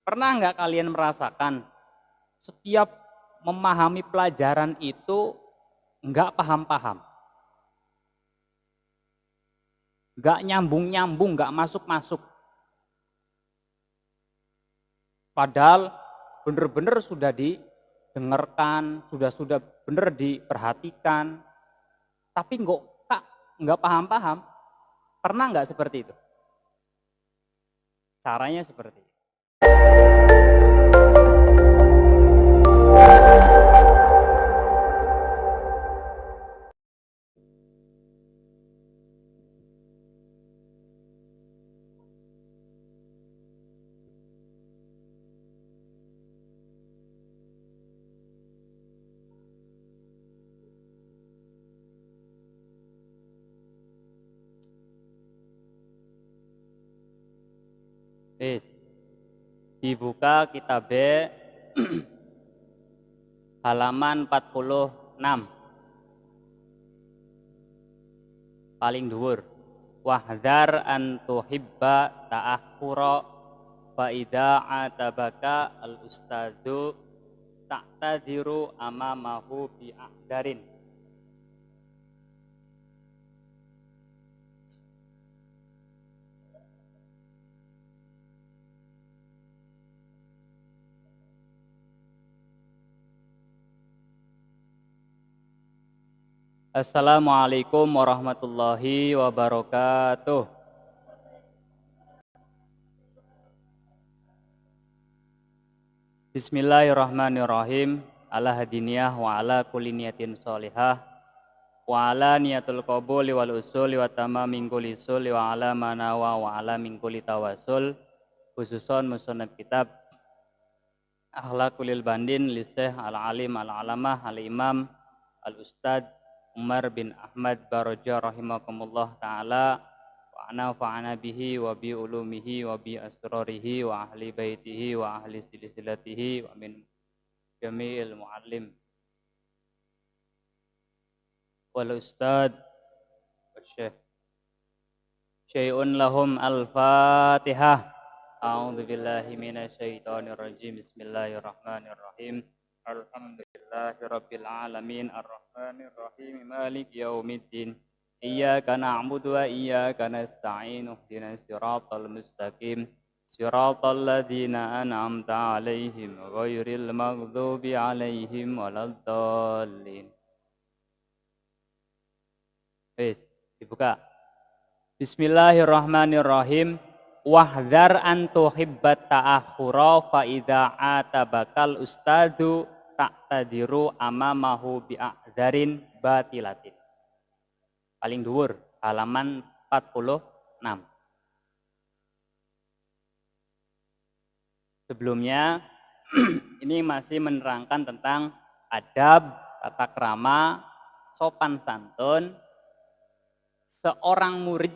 Pernah nggak kalian merasakan setiap memahami pelajaran itu nggak paham-paham, nggak nyambung-nyambung, nggak masuk-masuk. Padahal bener-bener sudah didengarkan, sudah bener diperhatikan, tapi nggak paham-paham. Pernah nggak seperti itu? Caranya seperti itu. Dibuka kitab halaman 46 paling dhuwur. Wahdar an tuhibba ta'akhura fa idza atabaka al ustadu ta'tadiru amamahu bi ahdarin. Assalamualaikum warahmatullahi wabarakatuh. Bismillahirrahmanirrahim. Ala hadiniyah wa ala kulli niyatin sholihah wa ala niyatul qabuli wal usuli wa tamamin kulli suli wa ala manawa wa ala min kulli tawasul. Khususon musannaf kitab Akhlaqul Bandin li Syekh Al-Alim Al-Alamah Al-Imam Al-Ustad Umar bin Ahmad Baroja rahimakumullah ta'ala wa nafa'ana bihi wa bi ulumihi wa bi asrarihi wa ahli baitihi wa ahli silsilatihi wa min jami'il muallim wal ustad wa syekh syai'un lahum al-fatihah. A'udzu billahi minasyaitonir rajim. Bismillahirrahmanirrahim. Alhamdulillahirabbil alamin arrahmanir rahim maliki yaumiddin. Iyyaka na'budu wa iyyaka nasta'in. Ihdinas siratal mustaqim. Siratal ladzina an'amta 'alaihim ghairil maghdubi 'alaihim waladdallin. Wis, dibuka. Bismillahirrahmanirrahim. Wahdar an tuhibbat ta'akhura fa idza atabakal ustadu ta'tadiru amamahu bi'a'dzarin batilatin. Paling dhuwur halaman 46. Sebelumnya ini masih menerangkan tentang adab, tata krama, sopan santun seorang murid,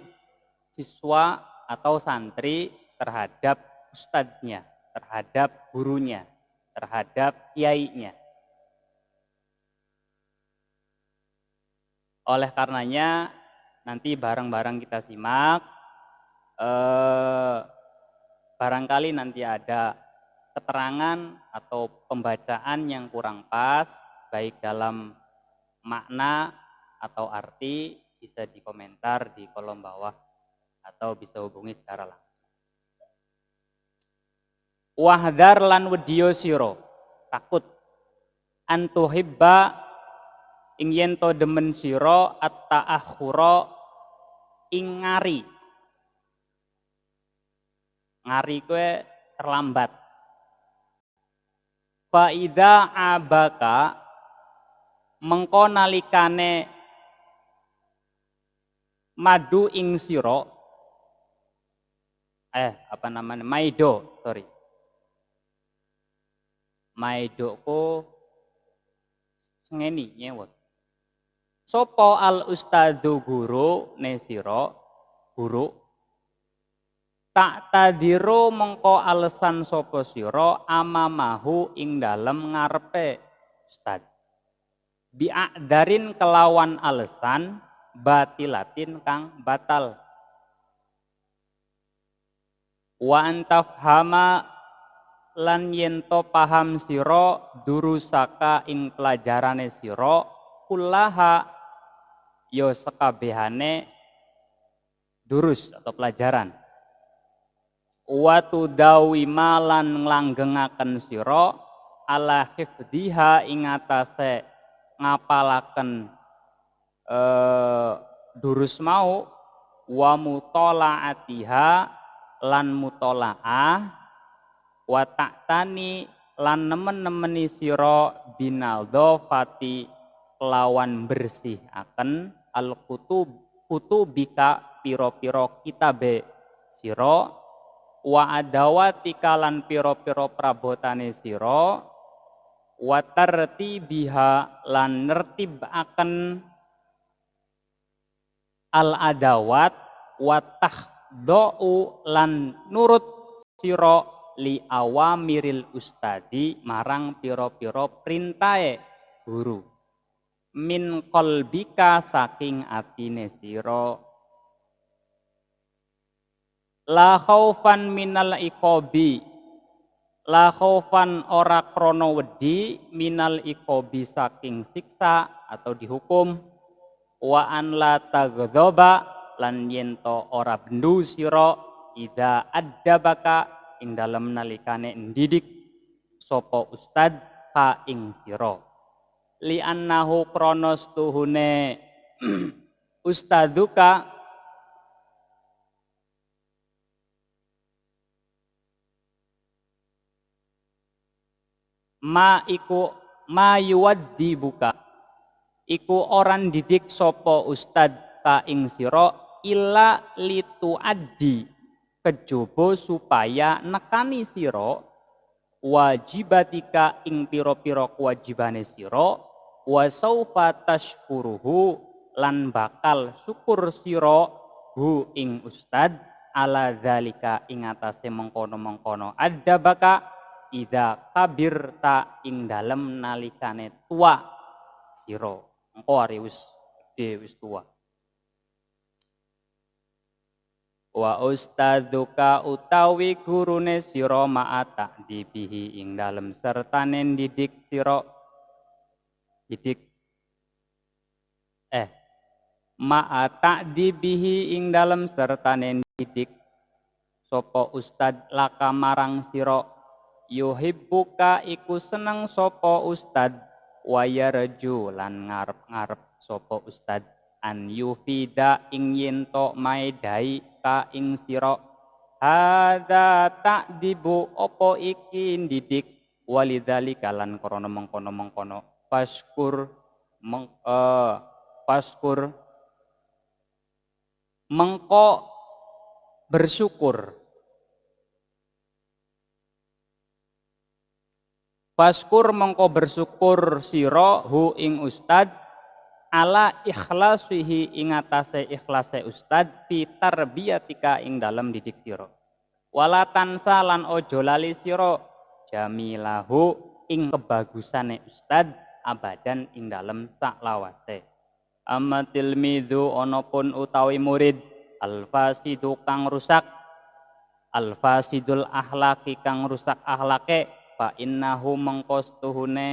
siswa atau santri terhadap ustadznya, terhadap gurunya, terhadap kiainya. Oleh karenanya nanti bareng-bareng kita simak, barangkali nanti ada keterangan atau pembacaan yang kurang pas, baik dalam makna atau arti, bisa dikomentar di kolom bawah atau bisa hubungi secara langsung. Wahdar lan wedya sira, takut antuhibba ing yen to demen sira at-ta'akhura ing ngari. Ngari kowe terlambat. Fa idza abaka mengko nalikane madu ing sira Maido ku ngeni nyewot. Sopo al ustadu guru nesiro guru tak tadiru mengko alesan sopo siro amamahu ing dalem ngarepe ustad. Bi'adarin kelawan alesan batilatin kang batal. Wa antafhama lan yento paham sira durusaka ing pelajarane sira kullaha ya sekabehane durus atau pelajaran. Wa tudawima lan nglanggengaken sira ala hifdhiha ing atase ngapalaken durus mau wa mutolaatiha lan mutolaah wa ta'tani lan nemen-nemeni sira binaldhafati kelawan bersih akan al kutubika piro-piro kitabe sira wa adawatika lan piro-piro prabotane sira wa tartibiha lan nertibaken al adawat wa tahdau lan nurut sira li awamiril ustadi marang piro-piro perintahe guru min qalbika saking atine sira la khaufan minal iqobi la khaufan ora krono wedi minal iqobi saking siksa atau dihukum wa an la taghdhaba lan yento ora bendu sira ida addabaka ing dalem nalikane ndidik sapa ustad ka ing sira li annahu kronos tuhune ustaduka ma iku ma yuwaddi buka iku orang didik sapa ustad ka ing sira illa lituaddi kejaba supaya nekani sira wajibatika ing pira-pira kewajibane sira wa saufa tashkuruhu lan bakal syukur sira hu ing ustad ala zalika ing atase mengkono-mengkono adabaka ida kabirta ing dalem nalikane tua sira engko are wis gedhe wis tua wa ustadzuka utawi gurune sira ma'ata dibihi ing dalem sertane didik sira didik ma'ata dibihi ing dalem sertane didik sapa ustad laka marang sira yuhibbuka iku seneng sapa ustad wa yarju lan ngarep-ngarep sapa ustad an yufida ing yento maedai ka ing sira hadza ta'dibu opo iki didik walidzalika lan krana mengkono-mengkono paskur mengko bersyukur Paskur mengko bersyukur sira hu ing ustad ala ikhlasihi ing atase ikhlase ustad fi tarbiyatika ing dalem didik sira wala tansa lan ojo lali sira jamilahu ing kebagusane ustad abadan ing dalem saklawase amma tilmidu ana pun utawi murid alfasidu kang rusak alfasidul akhlaqi kang rusak akhlake fa innahu mengkostuhune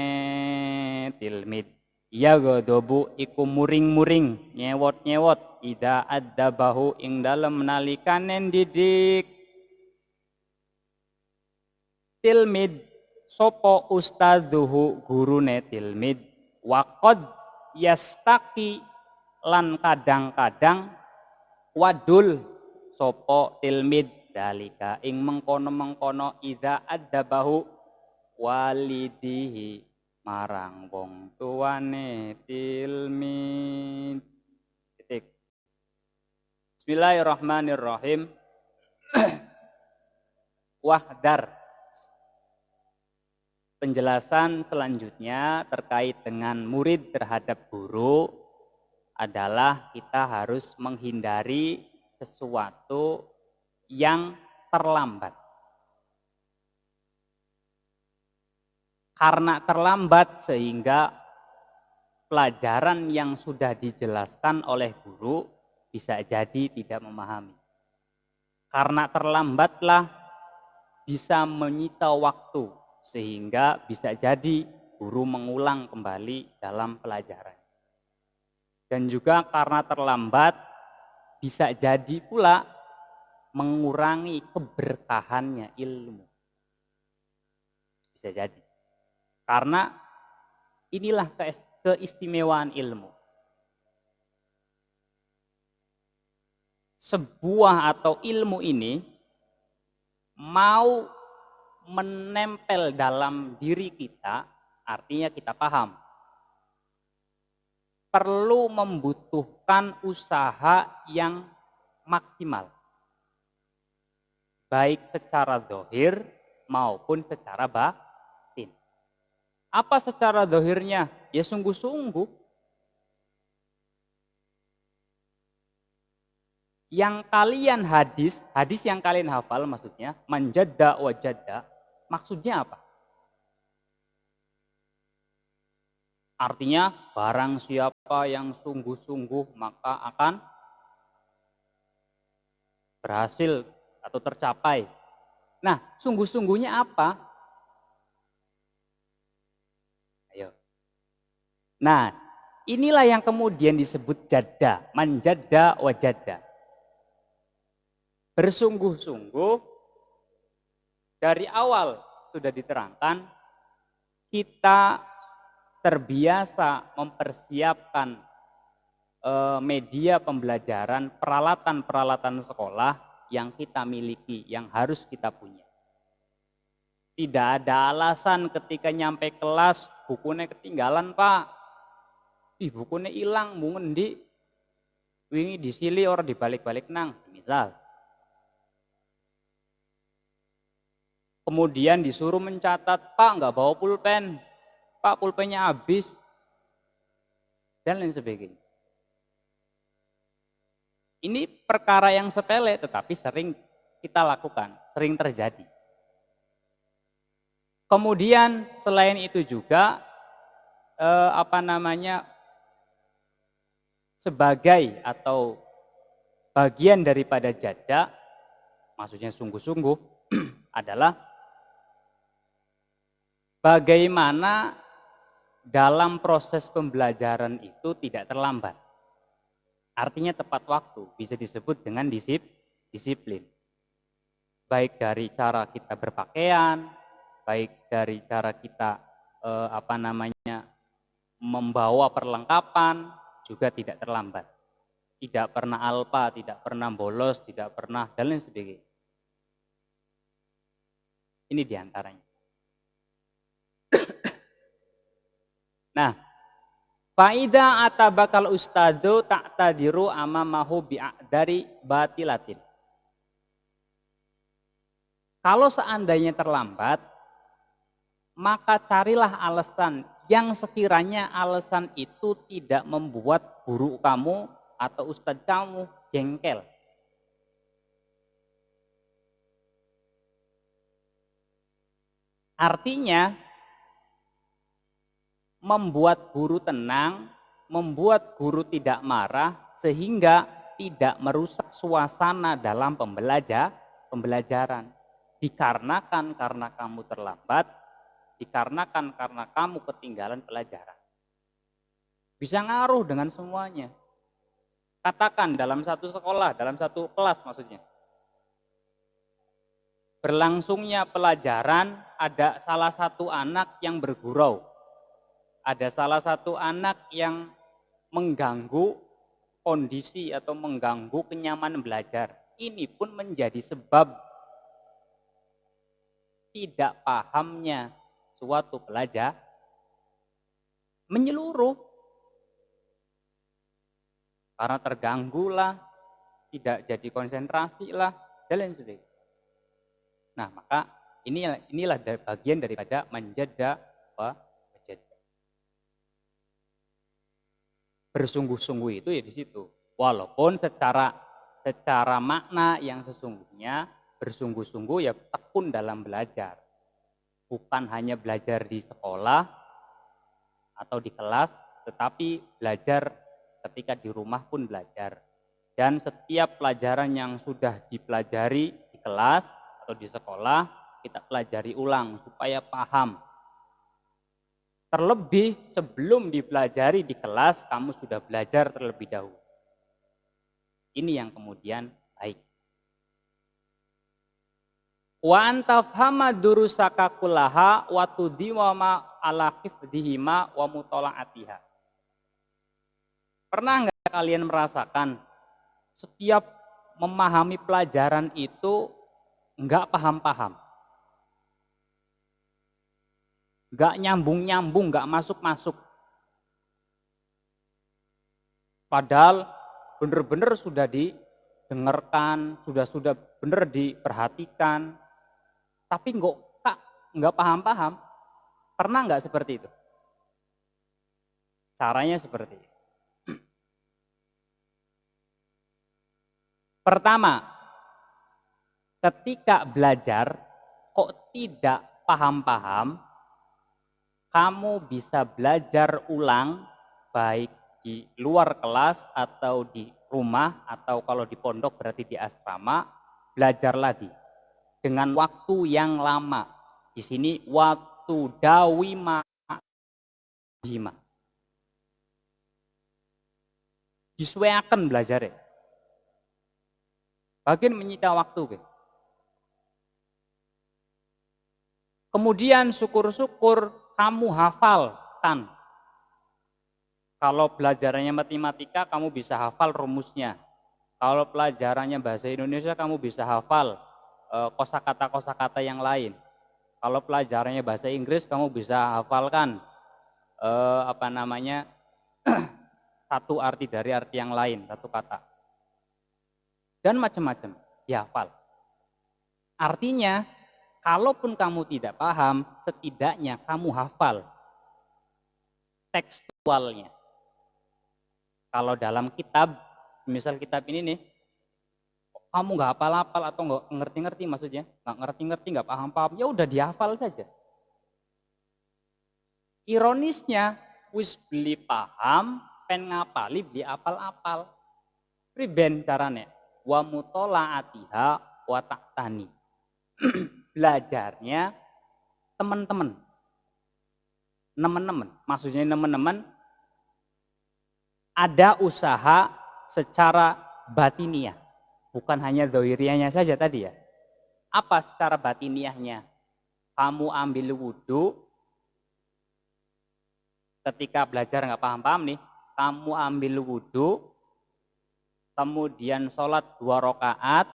tilmid ya godobu iku muring-muring nyewot-nyewot ida addabahu ing dalem nalikane didik tilmid sopo ustadzuhu gurune tilmid waqad yastaqi lan kadang-kadang wadul sopo tilmid dalika ing mengkono-mengkono ida addabahu walidihi marang wong tuane tilmid. Bismillahirrahmanirrahim. Wahdar. Penjelasan selanjutnya terkait dengan murid terhadap guru adalah kita harus menghindari sesuatu yang terlambat. Karena terlambat sehingga pelajaran yang sudah dijelaskan oleh guru bisa jadi tidak memahami. Karena terlambatlah bisa menyita waktu sehingga bisa jadi guru mengulang kembali dalam pelajaran. Dan juga karena terlambat bisa jadi pula mengurangi keberkahannya ilmu. Bisa jadi. Karena inilah keistimewaan ilmu. Sebuah atau ilmu ini mau menempel dalam diri kita, artinya kita paham. Perlu membutuhkan usaha yang maksimal. Baik secara zahir maupun secara batin. Apa secara zahirnya? Ya sungguh-sungguh. Yang kalian hadis yang kalian hafal maksudnya, manjadda wajadda, maksudnya apa? Artinya barang siapa yang sungguh-sungguh maka akan berhasil atau tercapai. Nah, sungguh-sungguhnya apa? Ayo. Nah, inilah yang kemudian disebut jadda, manjadda wajadda. Bersungguh-sungguh dari awal sudah diterangkan kita terbiasa mempersiapkan media pembelajaran, peralatan-peralatan sekolah yang kita miliki, yang harus kita punya. Tidak ada alasan ketika nyampe kelas bukunya ketinggalan, Pak. Ih, bukunya hilang, mau ngendi? Wingi disili orang dibalik-balik nang, misal. Kemudian disuruh mencatat, Pak nggak bawa pulpen, Pak pulpennya habis, dan lain sebagainya. Ini perkara yang sepele tetapi sering kita lakukan, sering terjadi. Kemudian selain itu juga sebagai atau bagian daripada jada, maksudnya sungguh-sungguh adalah bagaimana dalam proses pembelajaran itu tidak terlambat. Artinya tepat waktu, bisa disebut dengan disiplin. Baik dari cara kita berpakaian, baik dari cara kita membawa perlengkapan, juga tidak terlambat. Tidak pernah alpa, tidak pernah bolos, tidak pernah dan lain sebagainya. Ini diantaranya. Nah, faida atabakal ustadu ta'tadiru amamahu bi'adari batilatin. Kalau seandainya terlambat, maka carilah alasan yang sekiranya alasan itu tidak membuat guru kamu atau ustadz kamu jengkel. Artinya, membuat guru tenang, membuat guru tidak marah, sehingga tidak merusak suasana dalam pembelajaran. Dikarenakan karena kamu terlambat, dikarenakan karena kamu ketinggalan pelajaran. Bisa ngaruh dengan semuanya. Katakan dalam satu sekolah, dalam satu kelas maksudnya. Berlangsungnya pelajaran, ada salah satu anak yang bergurau. Ada salah satu anak yang mengganggu kondisi atau mengganggu kenyamanan belajar. Ini pun menjadi sebab tidak pahamnya suatu pelajar menyeluruh. Karena terganggu lah, tidak jadi konsentrasi lah, dan lain sebagainya. Nah, maka inilah bagian daripada menjada bersungguh-sungguh itu ya di situ. Walaupun secara makna yang sesungguhnya bersungguh-sungguh ya tekun dalam belajar. Bukan hanya belajar di sekolah atau di kelas, tetapi belajar ketika di rumah pun belajar. Dan setiap pelajaran yang sudah dipelajari di kelas atau di sekolah, kita pelajari ulang supaya paham. Terlebih sebelum dipelajari di kelas, kamu sudah belajar terlebih dahulu. Ini yang kemudian baik. Wa antafhama durusaka kullaha wa tudiwama ala hifdhihima wa mutolaatiha. Pernah nggak kalian merasakan setiap memahami pelajaran itu nggak paham-paham, nggak nyambung-nyambung, nggak masuk-masuk. Padahal benar-benar sudah didengarkan, sudah benar diperhatikan, tapi nggak paham-paham. Pernah nggak seperti itu? Caranya seperti itu. Pertama, ketika belajar kok tidak paham-paham, kamu bisa belajar ulang baik di luar kelas atau di rumah atau kalau di pondok berarti di asrama, belajar lagi dengan waktu yang lama. Di sini waktu dawima bima. Disueaken belajar ya. Bagian menyita waktu. Kemudian syukur-syukur kamu hafalkan. Kalau pelajarannya matematika, kamu bisa hafal rumusnya. Kalau pelajarannya bahasa Indonesia, kamu bisa hafal kosakata-kosakata yang lain. Kalau pelajarannya bahasa Inggris, kamu bisa hafalkan satu arti dari arti yang lain, satu kata. Dan macam-macam dihafal. Artinya, kalaupun kamu tidak paham, setidaknya kamu hafal tekstualnya. Kalau dalam kitab, misal kitab ini nih, kamu nggak hafal-hafal atau nggak ngerti-ngerti maksudnya, nggak ngerti-ngerti, nggak paham-paham, ya udah dihafal saja. Ironisnya, wis beli paham, pen ngapali, beli apal-apal. Priben carane, wa mutolaatiha wa taktani. Belajarnya teman-teman, maksudnya teman-teman ada usaha secara batiniah, bukan hanya zahiriahnya saja tadi ya. Apa secara batiniahnya? Kamu ambil wudhu, ketika belajar nggak paham-paham nih, kamu ambil wudhu, kemudian sholat 2 rakaat,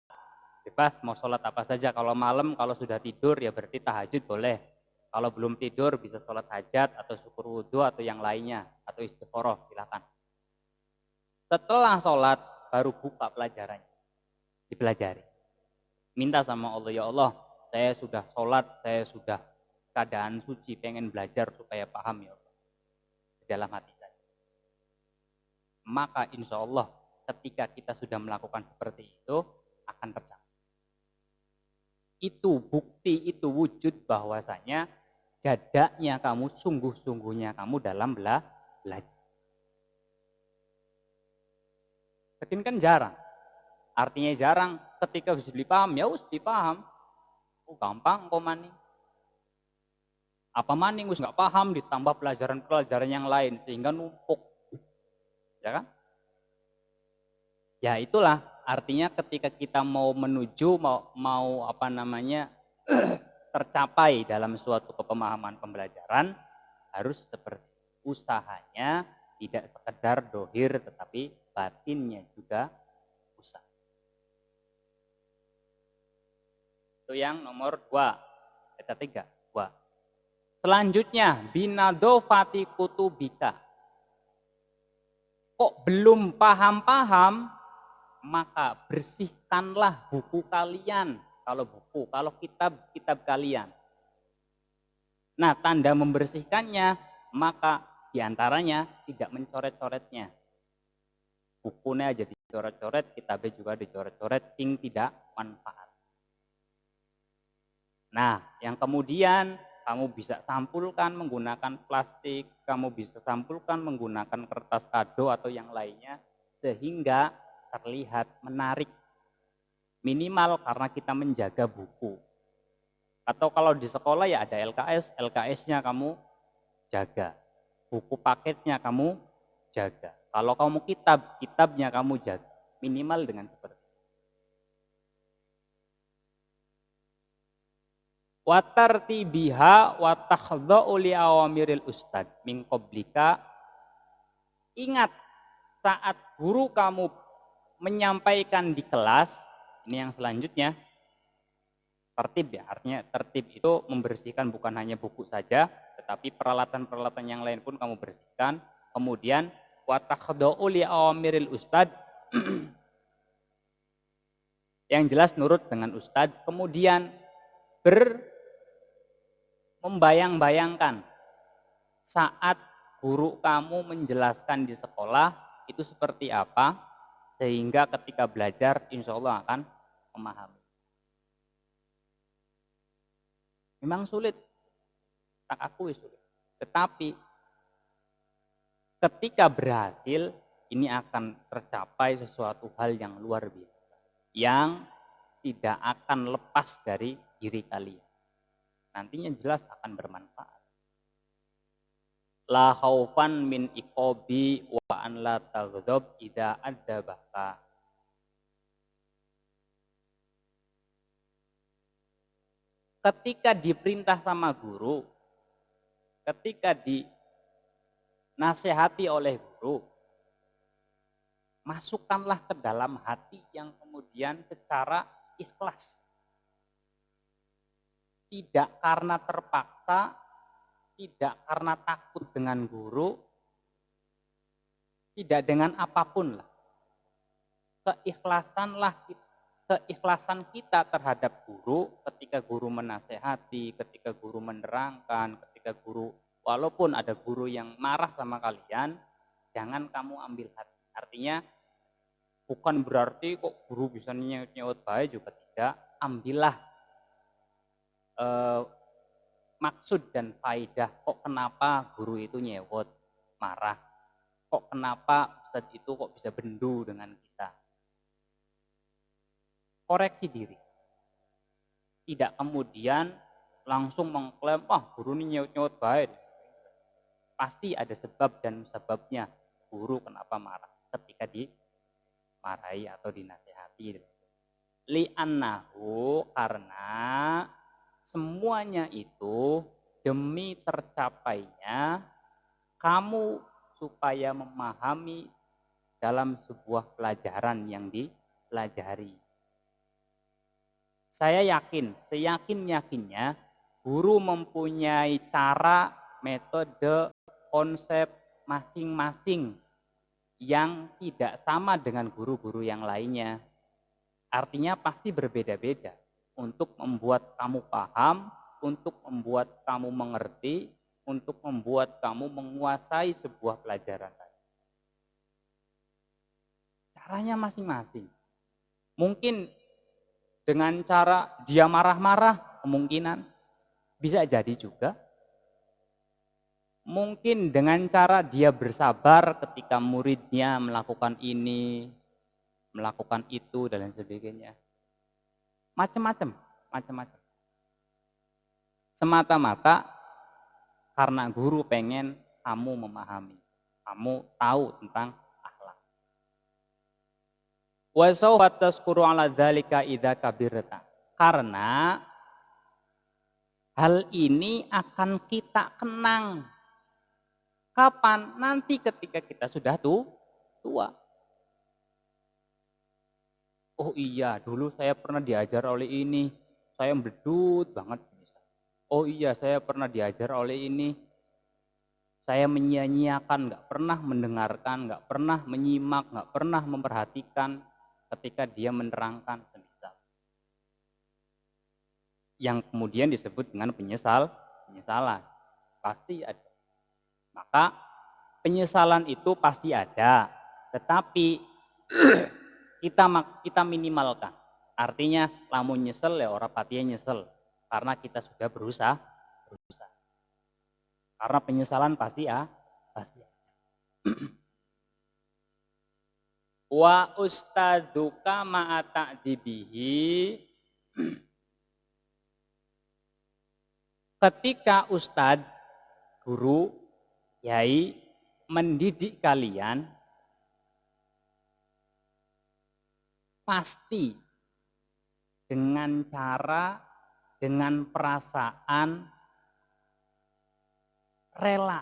bebas mau sholat apa saja. Kalau malam, kalau sudah tidur ya berarti tahajud boleh. Kalau belum tidur bisa sholat hajat atau syukur wudhu atau yang lainnya, atau istikharah, silakan. Setelah sholat baru buka pelajarannya, dipelajari. Minta sama Allah, ya Allah, saya sudah sholat, saya sudah keadaan suci, pengen belajar supaya paham ya Allah. Di dalam hati saya. Maka insya Allah ketika kita sudah melakukan seperti itu akan tercapai. Itu bukti, itu wujud bahwasanya jadaknya kamu, sungguh-sungguhnya kamu dalam belajar. Lakin kan jarang. Artinya jarang, ketika bisa dipaham, ya wis dipaham. Oh gampang kok maning. Apa maning wis nggak paham, ditambah pelajaran-pelajaran yang lain sehingga numpuk. Ya kan? Ya itulah artinya ketika kita mau menuju mau tercapai dalam suatu kepemahaman pembelajaran harus seperti usahanya tidak sekedar dohir tetapi batinnya juga usaha. Itu yang nomor 2, kata 3, 2. Selanjutnya binadofati kutubika. Kok belum paham-paham, maka bersihkanlah buku kalian. Kalau buku, kalau kitab kalian. Nah, tanda membersihkannya, maka diantaranya tidak mencoret-coretnya. Bukunya aja dicoret-coret, kitabnya juga dicoret-coret, sing tidak manfaat. Nah, yang kemudian kamu bisa sampulkan menggunakan plastik, kamu bisa sampulkan menggunakan kertas kado atau yang lainnya, sehingga terlihat menarik. Minimal karena kita menjaga buku. Atau kalau di sekolah ya ada LKS, LKS-nya kamu jaga. Buku paketnya kamu jaga. Kalau kamu kitabnya kamu jaga. Minimal dengan seperti itu. Wa tartibiha wa takhdha'u li awamiril ustad min qablika. Ingat saat guru kamu menyampaikan di kelas, ini yang selanjutnya, tertib ya, artinya tertib itu membersihkan bukan hanya buku saja, tetapi peralatan-peralatan yang lain pun kamu bersihkan. Kemudian wa takhdha'u li awamiril ustad, yang jelas nurut dengan ustad. Kemudian membayang-bayangkan saat guru kamu menjelaskan di sekolah itu seperti apa, sehingga ketika belajar insya Allah akan memahami. Memang sulit, tak akui sulit. Tetapi ketika berhasil, ini akan tercapai sesuatu hal yang luar biasa, yang tidak akan lepas dari diri kalian. Nantinya jelas akan bermanfaat. La khaufan min iqabi wa an la taghdab idza adzabaka. Ketika diperintah sama guru, ketika dinasehati oleh guru, masukkanlah ke dalam hati yang kemudian secara ikhlas. Tidak karena terpaksa, tidak karena takut dengan guru, tidak dengan apapun lah. Keikhlasan kita terhadap guru ketika guru menasehati, ketika guru menerangkan, ketika guru, walaupun ada guru yang marah sama kalian, jangan kamu ambil hati. Artinya bukan berarti kok guru bisa nyeut-nyeut baik, juga tidak. Ambillah maksud dan faidah, kok kenapa guru itu nyewot, marah, kok kenapa Ustadz itu kok bisa bendu dengan kita. Koreksi diri, tidak kemudian langsung mengklaim, wah guru ini nyewot-nyewot baik. Pasti ada sebab dan sebabnya guru kenapa marah ketika dimarahi atau dinasehati. Li'annahu, karena semuanya itu demi tercapainya kamu supaya memahami dalam sebuah pelajaran yang dipelajari. Saya yakin, seyakin-yakinnya guru mempunyai cara, metode, konsep masing-masing yang tidak sama dengan guru-guru yang lainnya. Artinya pasti berbeda-beda untuk membuat kamu paham, untuk membuat kamu mengerti, untuk membuat kamu menguasai sebuah pelajaran. Caranya masing-masing. Mungkin dengan cara dia marah-marah, kemungkinan bisa jadi juga. Mungkin dengan cara dia bersabar ketika muridnya melakukan ini, melakukan itu, dan lain sebagainya. Macam-macam. Semata-mata karena guru pengen kamu memahami, kamu tahu tentang akhlak. Wa sawfa tazkuru ala dzalika idza kabirta. Karena hal ini akan kita kenang. Kapan? Nanti ketika kita sudah tua. Oh iya, dulu saya pernah diajar oleh ini, saya bedut banget. Oh iya, saya pernah diajar oleh ini, saya menyia-nyiakan, nggak pernah mendengarkan, nggak pernah menyimak, nggak pernah memperhatikan ketika dia menerangkan semisal. Yang kemudian disebut dengan penyesalan. Pasti ada. Maka penyesalan itu pasti ada, tetapi kita minimalkan. Artinya lamun nyesel ya orang patinya nyesel karena kita sudah berusaha. Karena penyesalan pasti pasti. Wa ustaduka ma'a ta'dibihi Ketika ustadz, guru, yai mendidik kalian, pasti dengan cara, dengan perasaan rela.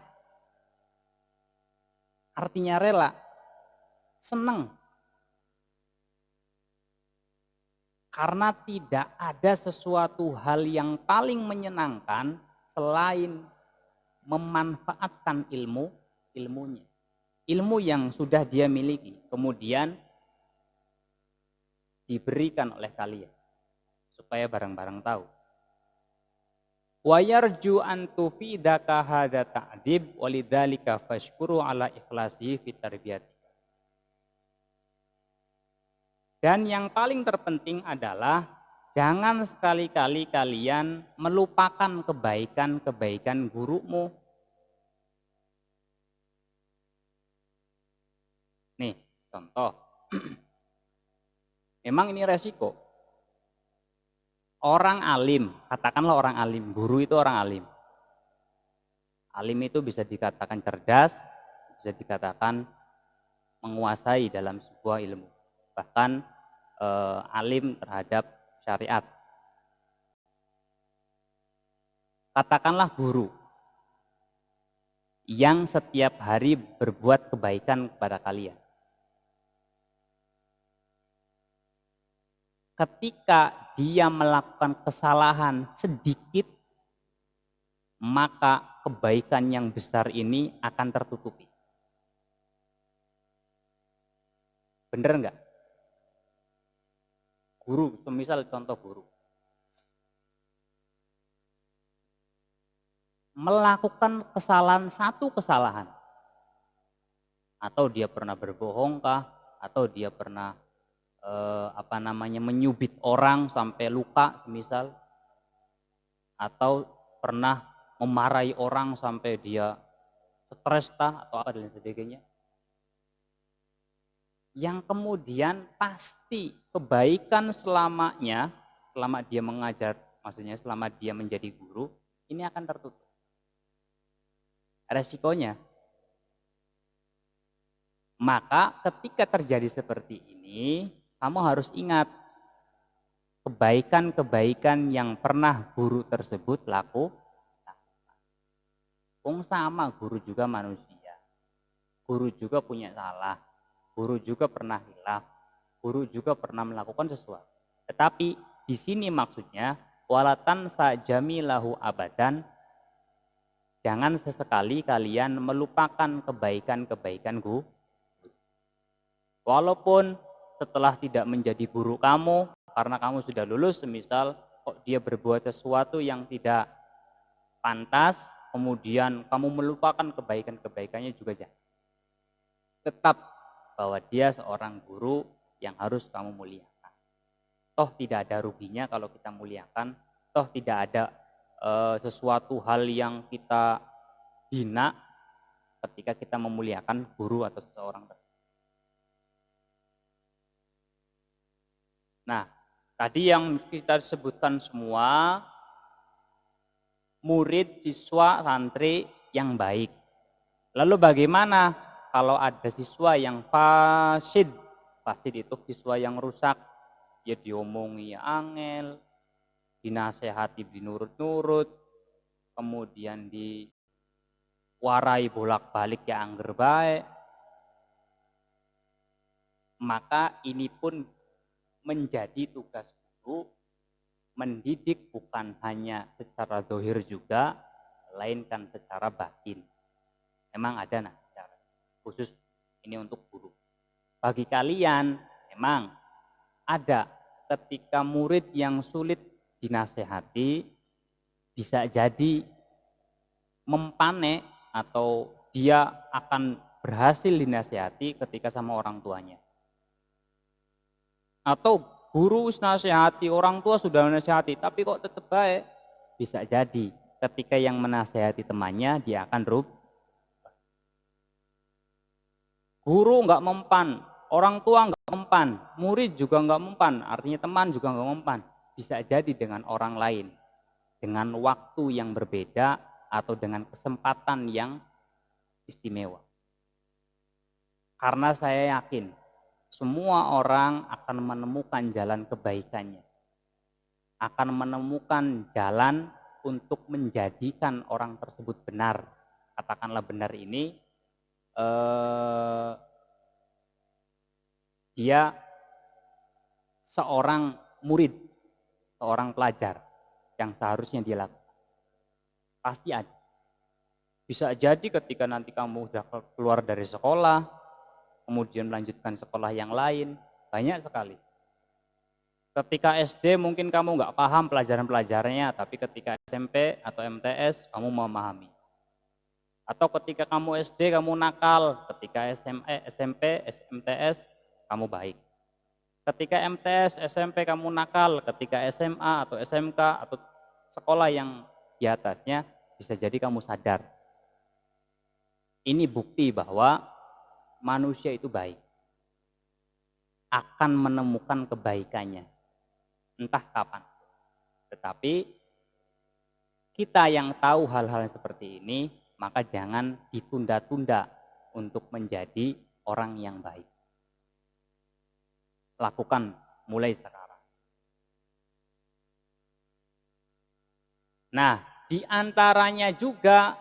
Artinya rela, senang. Karena tidak ada sesuatu hal yang paling menyenangkan selain memanfaatkan ilmunya. Ilmu yang sudah dia miliki, kemudian diberikan oleh kalian. Supaya bareng-bareng tahu. Wa yarju an tufidaka hadza ta'dib walidzalika fashkuru ala ikhlasihi fi tarbiyati. Dan yang paling terpenting adalah jangan sekali-kali kalian melupakan kebaikan-kebaikan gurumu. Nih, contoh. Memang ini resiko. Orang alim, katakanlah orang alim, guru itu orang alim. Alim itu bisa dikatakan cerdas, bisa dikatakan menguasai dalam sebuah ilmu. Bahkan alim terhadap syariat. Katakanlah guru yang setiap hari berbuat kebaikan kepada kalian. Ketika dia melakukan kesalahan sedikit, maka kebaikan yang besar ini akan tertutupi. Bener enggak? Guru, semisal contoh guru. Melakukan satu kesalahan. Atau dia pernah berbohongkah, atau dia pernah menyubit orang sampai luka semisal, atau pernah memarahi orang sampai dia stres atau apa dan sebagainya, yang kemudian pasti kebaikan selamanya, selama dia mengajar, maksudnya selama dia menjadi guru, ini akan tertutup. Resikonya, maka ketika terjadi seperti ini, kamu harus ingat kebaikan-kebaikan yang pernah guru tersebut lakukan. Sama, guru juga manusia. Guru juga punya salah. Guru juga pernah hilaf. Guru juga pernah melakukan sesuatu. Tetapi di sini maksudnya walatan sajamilahu abadan. Jangan sesekali kalian melupakan kebaikan-kebaikan guru. Walaupun setelah tidak menjadi guru kamu, karena kamu sudah lulus, semisal kok dia berbuat sesuatu yang tidak pantas, kemudian kamu melupakan kebaikan-kebaikannya juga jangan. Tetap bahwa dia seorang guru yang harus kamu muliakan. Toh tidak ada ruginya kalau kita muliakan, toh tidak ada sesuatu hal yang kita hina ketika kita memuliakan guru atau seseorang tersebut. Nah, tadi yang kita sebutkan semua murid, siswa, santri yang baik. Lalu bagaimana kalau ada siswa yang fasid? Fasid itu siswa yang rusak, ya diomongi angel, dinasehati dinurut-nurut, kemudian diwarai bolak-balik ya angger baik. Maka ini pun menjadi tugas guru mendidik bukan hanya secara zahir juga, melainkan secara batin. Memang ada cara khusus ini untuk guru. Bagi kalian memang ada ketika murid yang sulit dinasehati bisa jadi mempane atau dia akan berhasil dinasehati ketika sama orang tuanya. Atau guru nasihati, orang tua sudah menasihati, tapi kok tetap baik. Bisa jadi ketika yang menasihati temannya, dia akan rubah. Guru nggak mempan, orang tua nggak mempan, murid juga nggak mempan, artinya teman juga nggak mempan. Bisa jadi dengan orang lain. dengan waktu yang berbeda atau dengan kesempatan yang istimewa. Karena saya yakin semua orang akan menemukan jalan kebaikannya, akan menemukan jalan untuk menjadikan orang tersebut benar. Katakanlah benar ini dia seorang murid, seorang pelajar yang seharusnya dia lakukan. Pasti ada. Bisa jadi ketika nanti kamu sudah keluar dari sekolah, kemudian melanjutkan sekolah yang lain, banyak sekali. Ketika SD mungkin kamu nggak paham pelajaran-pelajarannya, tapi ketika SMP atau MTS kamu memahami. Atau ketika kamu SD kamu nakal, ketika SMP, MTS kamu baik. Ketika MTS, SMP kamu nakal, ketika SMA atau SMK atau sekolah yang di atasnya bisa jadi kamu sadar. Ini bukti bahwa manusia itu baik. Akan menemukan kebaikannya. Entah kapan. Tetapi kita yang tahu hal-hal seperti ini, maka jangan ditunda-tunda untuk menjadi orang yang baik. Lakukan mulai sekarang. Nah, di antaranya juga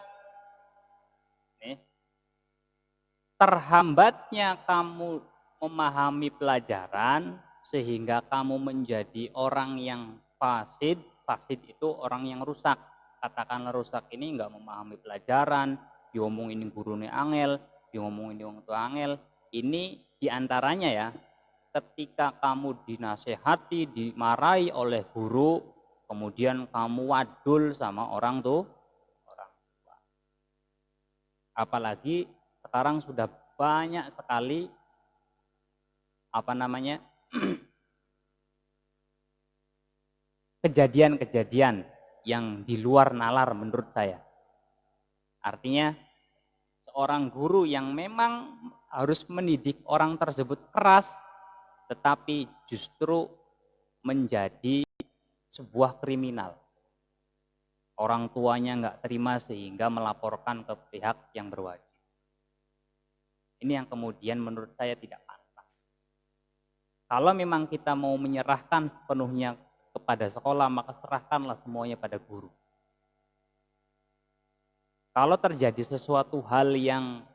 terhambatnya kamu memahami pelajaran sehingga kamu menjadi orang yang fasid. Fasid itu orang yang rusak. Katakanlah rusak ini nggak memahami pelajaran, diomongin gurunya angel, diomongin orang tua angel. Ini diantaranya ya, ketika kamu dinasehati, dimarahi oleh guru, kemudian kamu wadul sama orang tua. Apalagi sekarang sudah banyak sekali kejadian-kejadian yang di luar nalar menurut saya. Artinya seorang guru yang memang harus mendidik orang tersebut keras, tetapi justru menjadi sebuah kriminal. Orang tuanya nggak terima sehingga melaporkan ke pihak yang berwajib. Ini yang kemudian menurut saya tidak pantas. Kalau memang kita mau menyerahkan sepenuhnya kepada sekolah, maka serahkanlah semuanya pada guru. Kalau terjadi sesuatu hal yang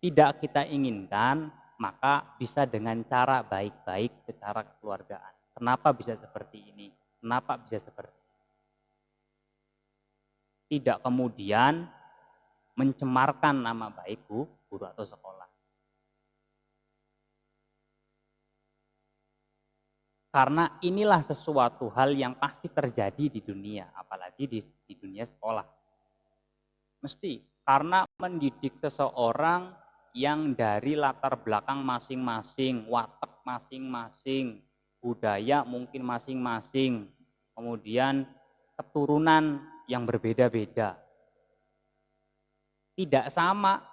tidak kita inginkan, maka bisa dengan cara baik-baik secara kekeluargaan. Kenapa bisa seperti ini? Kenapa bisa seperti ini? Tidak kemudian mencemarkan nama baik guru atau sekolah. Karena inilah sesuatu hal yang pasti terjadi di dunia, apalagi di dunia sekolah. Mesti, karena mendidik seseorang yang dari latar belakang masing-masing, watak masing-masing, budaya mungkin masing-masing, kemudian keturunan yang berbeda-beda. Tidak sama,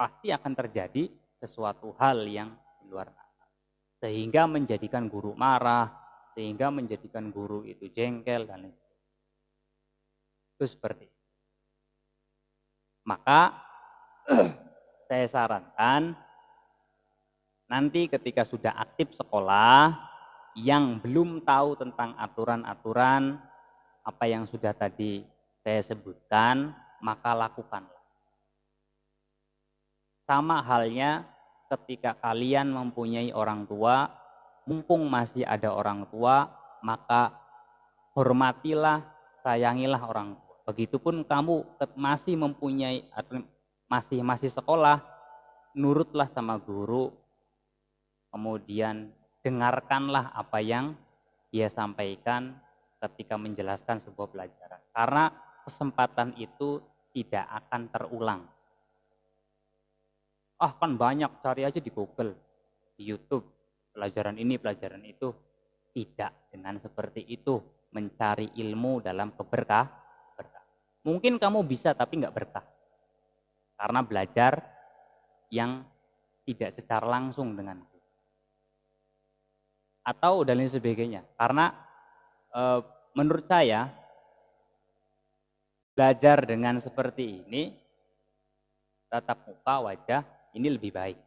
pasti akan terjadi sesuatu hal yang di luar nalar. Sehingga menjadikan guru marah, sehingga menjadikan guru itu jengkel dan lain sebagainya. Itu seperti itu. Maka saya sarankan nanti ketika sudah aktif sekolah yang belum tahu tentang aturan-aturan apa yang sudah tadi saya sebutkan, maka lakukanlah. Sama halnya ketika kalian mempunyai orang tua, mumpung masih ada orang tua, maka hormatilah, sayangilah orang tua. Begitupun kamu masih mempunyai masih sekolah, nurutlah sama guru, kemudian dengarkanlah apa yang dia sampaikan ketika menjelaskan sebuah pelajaran. Karena kesempatan itu tidak akan terulang. Kan banyak, cari aja di Google, di YouTube, pelajaran ini, pelajaran itu. Tidak dengan seperti itu mencari ilmu dalam berkah. Mungkin kamu bisa tapi nggak berkah. Karena belajar yang tidak secara langsung dengan guru. Atau dan lain sebagainya. Karena menurut saya belajar dengan seperti ini, tatap muka, wajah, ini lebih baik.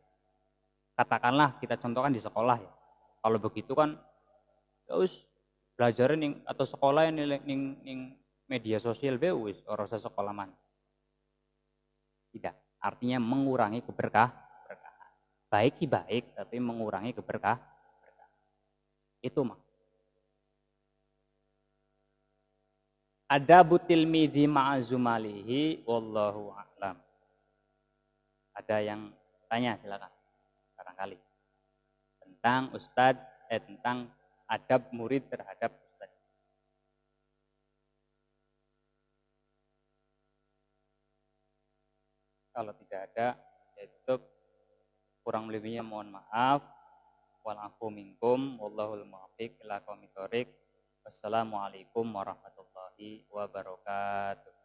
Katakanlah kita contohkan di sekolah ya. Kalau begitu kan ya wis belajar ning atau sekolah ning media sosial bae wis ora usah sekolah man. Tidak, artinya mengurangi keberkahan. Baik sih baik, tapi mengurangi keberkahan. Itu mah. Ada butil midi ma'azumalihi wallahu a'lam. Ada yang tanya silakan barangkali tentang tentang adab murid terhadap ustadz. Kalau tidak ada, ya itu kurang lebihnya mohon maaf. Wal afu minkum wallahul muwaffiq ila aqwamit thoriq. Wassalamualaikum warahmatullahi wabarakatuh.